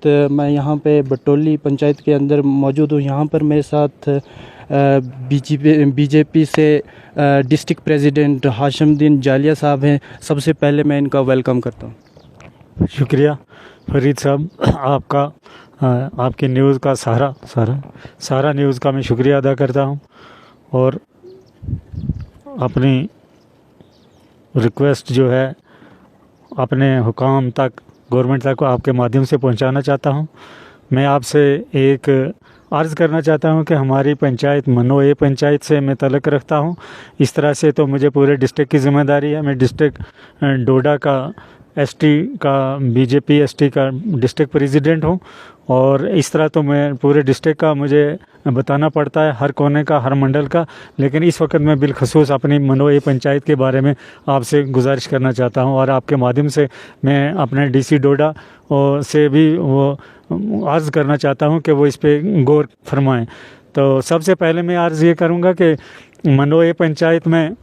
वक्त मैं यहाँ पे बटोली पंचायत के अंदर मौजूद हूँ। यहाँ पर मेरे साथ बीजेपी से डिस्ट्रिक्ट प्रेसिडेंट हाशिमुद्दीन जालिया साहब हैं। सबसे पहले मैं इनका वेलकम करता हूँ। शुक्रिया फरीद साहब, आपकी न्यूज़ का सारा न्यूज़ का मैं शुक्रिया अदा करता हूँ और अपनी रिक्वेस्ट जो है अपने हुकाम तक, गवर्नमेंट तक आपके माध्यम से पहुँचाना चाहता हूँ। मैं आपसे एक अर्ज़ करना चाहता हूँ कि हमारी पंचायत मनोए पंचायत से मैं तल्लुक़ रखता हूँ। इस तरह से तो मुझे पूरे डिस्ट्रिक्ट की ज़िम्मेदारी है। मैं डिस्ट्रिक्ट डोडा का एसटी का बीजेपी एसटी का डिस्ट्रिक्ट प्रेसिडेंट हूँ और इस तरह तो मैं पूरे डिस्ट्रिक्ट का मुझे बताना पड़ता है, हर कोने का, हर मंडल का। लेकिन इस वक्त मैं बिलखसूस अपनी मनोए पंचायत के बारे में आपसे गुजारिश करना चाहता हूँ और आपके माध्यम से मैं अपने डीसी डोडा से भी वो अर्ज़ करना चाहता हूँ कि वो इस पे गौर फरमाएँ। तो सबसे पहले मैं अर्ज़ ये करूँगा कि मनोए पंचायत में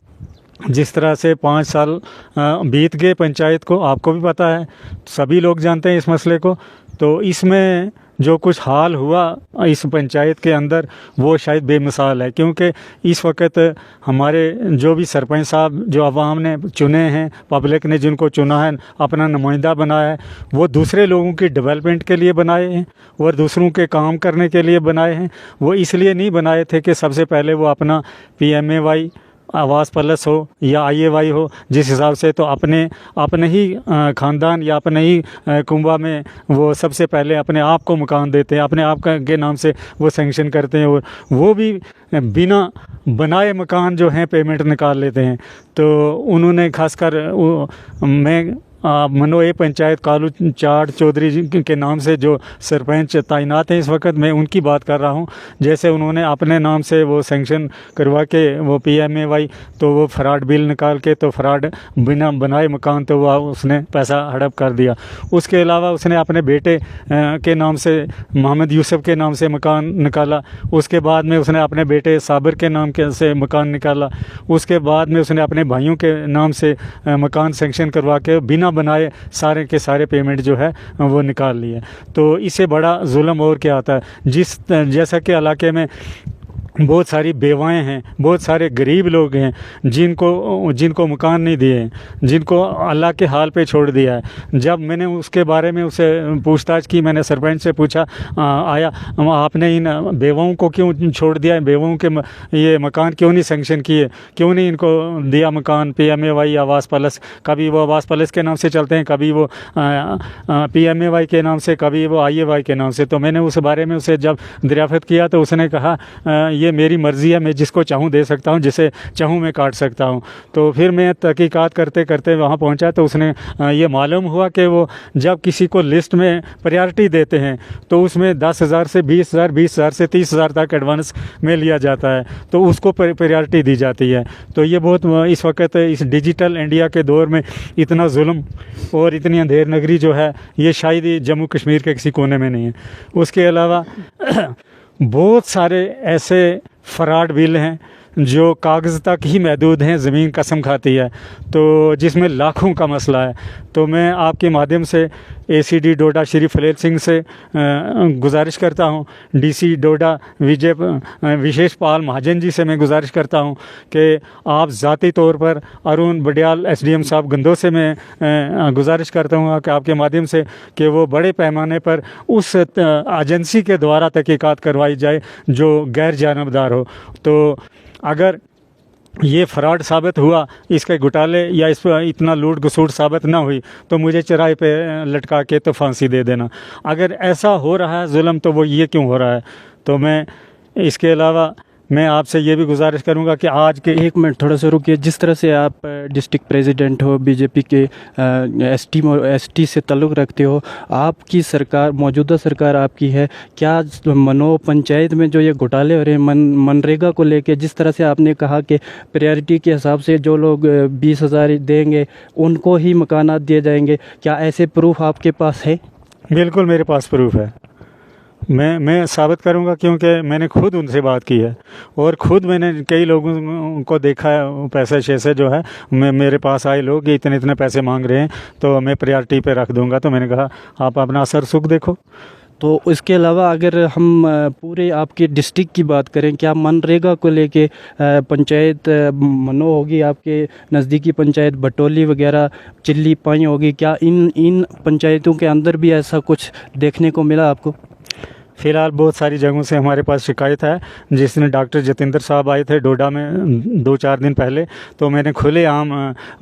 जिस तरह से 5 साल बीत गए पंचायत को, आपको भी पता है, सभी लोग जानते हैं इस मसले को। तो इसमें जो कुछ हाल हुआ इस पंचायत के अंदर वो शायद बेमिसाल है, क्योंकि इस वक्त हमारे जो भी सरपंच साहब जो आवाम ने चुने हैं, पब्लिक ने जिनको चुना है, अपना नुमाइंदा बनाया है, वो दूसरे लोगों की डेवलपमेंट के लिए बनाए हैं और दूसरों के काम करने के लिए बनाए हैं। वो इसलिए नहीं बनाए थे कि सबसे पहले वो अपना PMAY आवास प्लस हो या IAY हो, जिस हिसाब से तो अपने ही ख़ानदान या अपने ही कुंबा में वो सबसे पहले अपने आप को मकान देते हैं, अपने आप के नाम से वो सेंक्शन करते हैं और वो भी बिना बनाए मकान जो हैं पेमेंट निकाल लेते हैं। तो उन्होंने खासकर मैं मनोए पंचायत कालू चाड़ चौधरी जी के नाम से जो सरपंच तैनात हैं इस वक्त, मैं उनकी बात कर रहा हूं। जैसे उन्होंने अपने नाम से वो सेंक्शन करवा के वो PMAY, तो वो फ्रॉड बिल निकाल के, तो फ्रॉड बिना बनाए मकान तो वो उसने पैसा हड़प कर दिया। उसके अलावा उसने अपने बेटे के नाम से, मोहम्मद यूसुफ के नाम से मकान निकाला। उसके बाद में उसने अपने बेटे साबिर के नाम के से मकान निकाला। उसके बाद में उसने अपने भाइयों के नाम से मकान सेंक्शन करवा के बिना बनाए सारे के सारे पेमेंट जो है वो निकाल लिए। तो इससे बड़ा जुल्म और क्या आता है। जैसा कि इलाके में बहुत सारी बेवाएं हैं, बहुत सारे गरीब लोग हैं जिनको मकान नहीं दिए हैं, जिनको अल्लाह के हाल पे छोड़ दिया है। जब मैंने उसके बारे में उससे पूछताछ की, मैंने सरपंच से पूछा, आया आपने इन बेवाओं को क्यों छोड़ दिया है, बेवाओं के ये मकान क्यों नहीं सेंक्शन किए, क्यों नहीं इनको दिया मकान PMAY आवास प्लस। कभी वो आवास प्लस के नाम से चलते हैं, कभी वो PMAY के नाम से, कभी वो IAY के नाम से। तो मैंने उस बारे में उसे जब दरियाफ़त किया तो उसने कहा ये मेरी मर्ज़ी है, मैं जिसको चाहूँ दे सकता हूँ, जिसे चाहूँ मैं काट सकता हूँ। तो फिर मैं तहकीकात करते करते वहाँ पहुँचा तो उसने ये मालूम हुआ कि वो जब किसी को लिस्ट में प्रायोरिटी देते हैं तो उसमें 10,000 से 20,000, 20,000 से 30,000 तक एडवांस में लिया जाता है, तो उसको प्रायोरिटी दी जाती है। तो ये बहुत इस वक्त इस डिजिटल इंडिया के दौर में इतना जुल्म और इतनी अंधेर नगरी जो है, ये शायद ही जम्मू कश्मीर के किसी कोने में नहीं है। उसके अलावा बहुत सारे ऐसे फ्रॉड बिल हैं जो कागज़ तक ही महदूद हैं, ज़मीन कसम खाती है, तो जिसमें लाखों का मसला है। तो मैं आपके माध्यम से ACD डोडा श्री फलेल सिंह से गुजारिश करता हूँ, DC डोडा विशेष पाल महाजन जी से मैं गुजारिश करता हूँ कि आप ज़ाती तौर पर अरुण बडियाल SDM साहब गंदो से मैं गुजारिश करता हूँ कि आपके माध्यम से कि वो बड़े पैमाने पर उस एजेंसी के द्वारा तहकीकात करवाई जाए जो गैर जानबदार हो। तो अगर ये फ्रॉड साबित हुआ, इसके घोटाले या इस पर इतना लूट घसूट साबित ना हुई, तो मुझे चराई पे लटका के तो फांसी दे देना। अगर ऐसा हो रहा है जुल्म, तो वो ये क्यों हो रहा है। तो मैं इसके अलावा मैं आपसे ये भी गुजारिश करूंगा कि आज के एक मिनट थोड़ा सा रुकिए। जिस तरह से आप डिस्ट्रिक्ट प्रेसिडेंट हो, बीजेपी के एसटी से ताल्लुक़ रखते हो, आपकी सरकार, मौजूदा सरकार आपकी है, क्या मनो पंचायत में जो ये घोटाले हो रहे हैं मनरेगा को लेके, जिस तरह से आपने कहा कि प्रायोरिटी के हिसाब से जो लोग 20,000 देंगे उनको ही मकानात दिए जाएंगे, क्या ऐसे प्रूफ आपके पास है? बिल्कुल मेरे पास प्रूफ है मैं साबित करूंगा, क्योंकि मैंने खुद उनसे बात की है और खुद मैंने कई लोगों को देखा है। पैसे शैसे जो है मेरे पास आए लोग कि इतने इतने पैसे मांग रहे हैं तो मैं प्रायोरिटी पे रख दूंगा। तो मैंने कहा आप अपना असर सुख देखो। तो इसके अलावा अगर हम पूरे आपके डिस्ट्रिक्ट की बात करें, क्या मनरेगा को लेके पंचायत मनो होगी, आपके नज़दीकी पंचायत बटोली वगैरह, चिल्ली पाई होगी, क्या इन पंचायतों के अंदर भी ऐसा कुछ देखने को मिला आपको? फ़िलहाल बहुत सारी जगहों से हमारे पास शिकायत है। जिसने डॉक्टर जतिंदर साहब आए थे डोडा में 2-4 दिन पहले, तो मैंने खुलेआम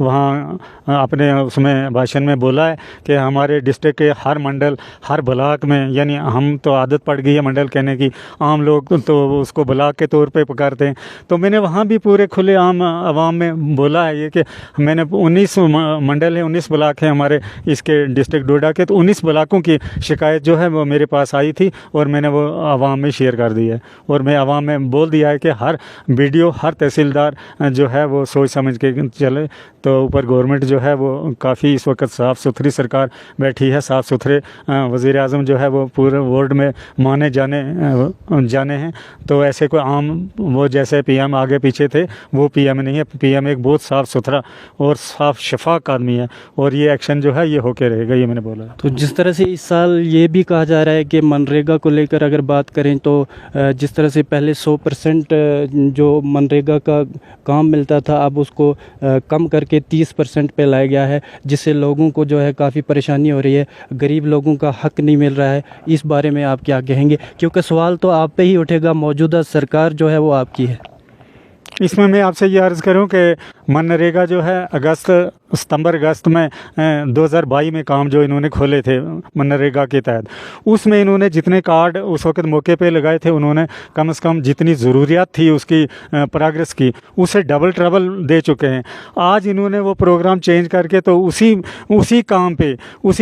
वहाँ अपने उसमें भाषण में बोला है कि हमारे डिस्ट्रिक्ट के हर मंडल, हर ब्लॉक में, यानी हम तो आदत पड़ गई है मंडल कहने की, आम लोग तो उसको ब्लॉक के तौर पे पुकारते हैं। तो मैंने वहाँ भी पूरे खुलेआम आवाम में बोला है ये कि मैंने 19 मंडल है, 19 ब्लॉक हैं हमारे इसके डिस्ट्रिक्ट डोडा के, तो 19 ब्लॉकों की शिकायत जो है वो मेरे पास आई थी और मैंने वो आवाम में शेयर कर दी है। और मैं आवाम में बोल दिया है कि हर वीडियो, हर तहसीलदार जो है वो सोच समझ के चले। तो ऊपर गवर्नमेंट जो है वो काफ़ी इस वक्त साफ़ सुथरी सरकार बैठी है, साफ़ सुथरे वज़ीर आज़म जो है वो पूरे वर्ल्ड में माने जाने हैं। तो ऐसे कोई आम वो जैसे पीएम आगे पीछे थे वो पीएम नहीं है। पीएम एक बहुत साफ़ सुथरा और साफ़ शफाक आदमी है और ये एक्शन जो है ये होके रहेगा, ये मैंने बोला। तो जिस तरह से इस साल ये भी कहा जा रहा है कि मनरेगा को लेकर अगर बात करें तो जिस तरह से पहले 100% जो मनरेगा का काम मिलता था, अब उसको कम करके 30% पे लाया गया है, जिससे लोगों को जो है काफ़ी परेशानी हो रही है, गरीब लोगों का हक नहीं मिल रहा है। इस बारे में आप क्या कहेंगे? क्योंकि सवाल तो आप पे ही उठेगा, मौजूदा सरकार जो है वो आपकी है। इसमें मैं आपसे ये अर्ज़ करूं कि मनरेगा जो है सितंबर अगस्त में 2022 में काम जो इन्होंने खोले थे मनरेगा के तहत, उसमें इन्होंने जितने कार्ड उस वक्त मौके पे लगाए थे, उन्होंने कम से कम जितनी ज़रूरियात थी उसकी प्रोग्रेस की, उससे डबल ट्रबल दे चुके हैं। आज इन्होंने वो प्रोग्राम चेंज करके तो उसी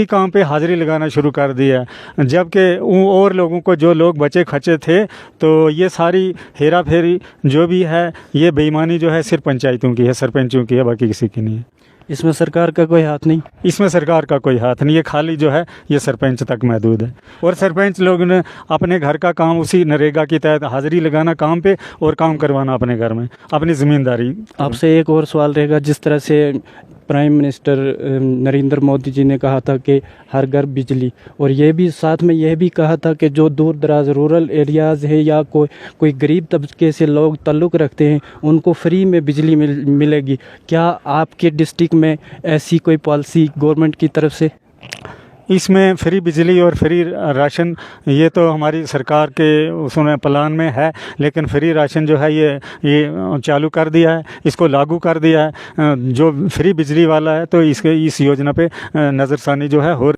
काम पे हाज़िरी लगाना शुरू कर दिया है। जबकि और लोगों को, जो लोग बचे खचे थे, तो ये सारी हेरा फेरी जो भी है, ये बेईमानी जो है सिर्फ पंचायतों की है, सरपंचों की है, बाकी किसी की नहीं है। इसमें सरकार का कोई हाथ नहीं? इसमें सरकार का कोई हाथ नहीं है, खाली जो है ये सरपंच तक महदूद है। और सरपंच लोग ने अपने घर का काम उसी नरेगा के तहत हाज़िरी लगाना काम पे और काम करवाना अपने घर में, अपनी ज़मींदारी। आपसे एक और सवाल रहेगा, जिस तरह से प्राइम मिनिस्टर नरेंद्र मोदी जी ने कहा था कि हर घर बिजली, और ये भी साथ में यह भी कहा था कि जो दूर दराज रूरल एरियाज़ है या कोई गरीब तबके से लोग ताल्लुक़ रखते हैं, उनको फ्री में बिजली मिलेगी। क्या आपके डिस्ट्रिक्ट में ऐसी कोई पॉलिसी गवर्नमेंट की तरफ से? इसमें फ्री बिजली और फ्री राशन ये तो हमारी सरकार के उसमें प्लान में है, लेकिन फ्री राशन जो है ये चालू कर दिया है, इसको लागू कर दिया है। जो फ्री बिजली वाला है तो इस योजना पे नज़रसानी जो है हो